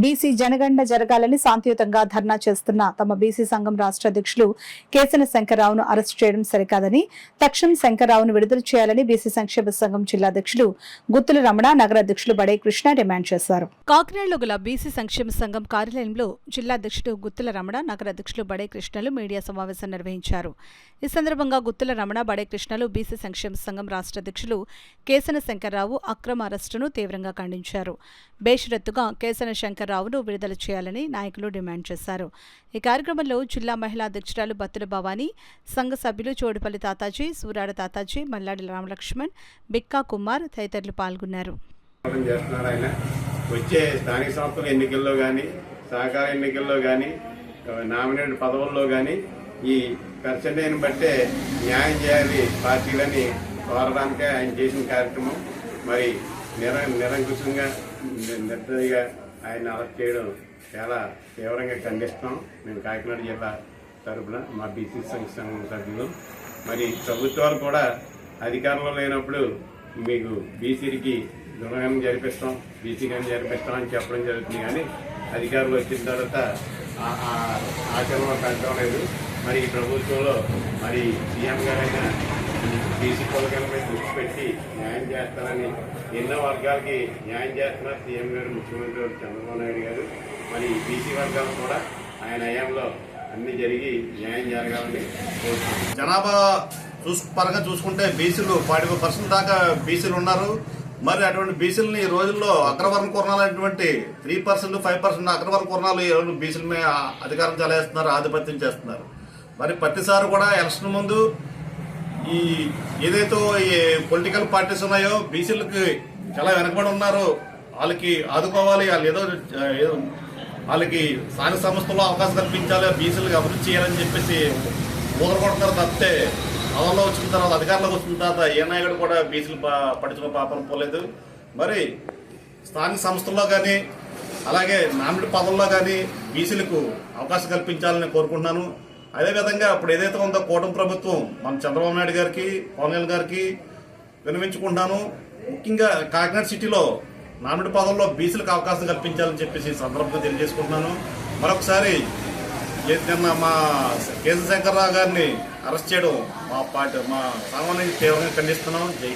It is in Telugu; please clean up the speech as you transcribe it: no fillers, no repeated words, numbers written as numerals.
బీసీ జనగణన జరగాలని శాంతియుతంగా ధర్నా చేస్తున్న తమ బీసీ సంఘం రాష్ట్ర అధ్యక్షులు కేసన శంకర్రావును అరెస్టు చేయడం సరికాదని తక్షణం శంకర్రావును విడుదల చేయాలని బీసీ సంక్షేమ సంఘం జిల్లా అధ్యక్షులు గుత్తుల రమణ, నగర అధ్యక్షులు బడే కృష్ణ డిమాండ్ చేశారు. కాకినాడలో గల బీసీ సంక్షేమ సంఘం కార్యాలయంలో జిల్లా అధ్యక్షుడు గుత్తుల రమణ, నగర అధ్యక్షులు బడే కృష్ణలు మీడియా సమావేశం నిర్వహించారు. ఈ సందర్భంగా గుత్తుల రమణ, బడే కృష్ణలు బీసీ సంక్షేమ సంఘం రాష్ట్ర అధ్యక్షులు కేసన శంకర్రావు అక్రమ అరెస్టును తీవ్రంగా ఖండించారు. బేషరత్తుగా కేసన శంకర్రావును విడుదల చేయాలని నాయకులు డిమాండ్ చేశారు. ఈ కార్యక్రమంలో జిల్లా మహిళా అధ్యక్షురాలు బత్తుల భవానీ, సంఘ సభ్యులు చోడుపల్లి తాతాజీ, సూరాడ తాతాజీ, మల్లాడి రామలక్ష్మణ్, బిక్కా కుమార్ తదితరులు పాల్గొన్నారు. వచ్చే స్థానిక సంస్థల ఎన్నికల్లో కానీ, సహకార ఎన్నికల్లో కానీ, నామినేటెడ్ పదవుల్లో కానీ ఈ పర్సెంటేజ్ని బట్టే న్యాయం చేయాలి పార్టీలని కోరడానికే ఆయన చేసిన కార్యక్రమం. మరి నిరంకుశంగా నిర్దయగా ఆయన అరెస్ట్ చేయడం చాలా తీవ్రంగా ఖండిస్తాం. మేము కాకినాడ జిల్లా తరఫున మా బీసీ సంఘం సభ్యులు. మరి ప్రభుత్వాలు కూడా అధికారంలో లేనప్పుడు మీకు బీసీలకి గుణగానం జరిపిస్తాం, బీసీగాని జరిపిస్తాం అని చెప్పడం జరుగుతుంది. కానీ అధికారులు వచ్చిన తర్వాత ఆచరణలో పెంచడం లేదు. మరి ఈ ప్రభుత్వంలో మరి సీఎం గారైనా బీసీ పథకాల మీద దృష్టి పెట్టి న్యాయం చేస్తారని ఎన్నో వర్గాలకి న్యాయం చేస్తున్నారు సీఎం గారు, ముఖ్యమంత్రి చంద్రబాబు నాయుడు గారు. మరి బీసీ వర్గాలు కూడా ఆయన హయాంలో అన్ని జరిగి న్యాయం జరగాలని కోరుతున్నాం. జనాభా పరంగా చూసుకుంటే బీసీలు 40% దాకా బీసీలు ఉన్నారు. మరి అటువంటి బీసీలని ఈ రోజుల్లో అగ్రవర్ణ కుర్ణాలు అనేటువంటి 3%, 5% అగ్రవర్ణ కుర్ణాలు ఈ రోజు బీసీల మీద అధికారం చలాయిస్తున్నారు, ఆధిపత్యం చేస్తున్నారు. మరి ప్రతిసారి కూడా ఎలక్షన్ ముందు ఈ ఏదైతే ఈ పొలిటికల్ పార్టీస్ ఉన్నాయో బీసీలకి చాలా వెనకబడి ఉన్నారు, వాళ్ళకి ఆదుకోవాలి, వాళ్ళు ఏదో వాళ్ళకి స్థానిక సంస్థల్లో అవకాశం కల్పించాలి, బీసీలకు అభివృద్ధి చేయాలని చెప్పేసి ఊదరగొడుతున్నారు తప్పితే అమల్లో వచ్చిన తర్వాత అధికారంలోకి వచ్చిన తర్వాత ఏ నాయకుడు కూడా బీసీలు పట్టించుకున్న పాపం పోలేదు. మరి స్థానిక సంస్థల్లో కానీ అలాగే నామినేటెడ్ పదవుల్లో కానీ బీసీలకు అవకాశం కల్పించాలని కోరుకుంటున్నాను. అదేవిధంగా ఇప్పుడు ఏదైతే ఉందో కూటమి ప్రభుత్వం మన చంద్రబాబు నాయుడు గారికి, పవన్ కళ్యాణ్ గారికి విన్నవించుకుంటాను. ముఖ్యంగా కాకినాడ సిటీలో నామినేటెడ్ పదవుల్లో బీసీలకు అవకాశం కల్పించాలని చెప్పేసి సందర్భంగా తెలియజేసుకుంటున్నాను. మరొకసారి నిన్న మా కేసన శంకర్రావు గారిని అరెస్ట్ చేయడం మా సంఘాన్ని తీవ్రంగా ఖండిస్తున్నాం.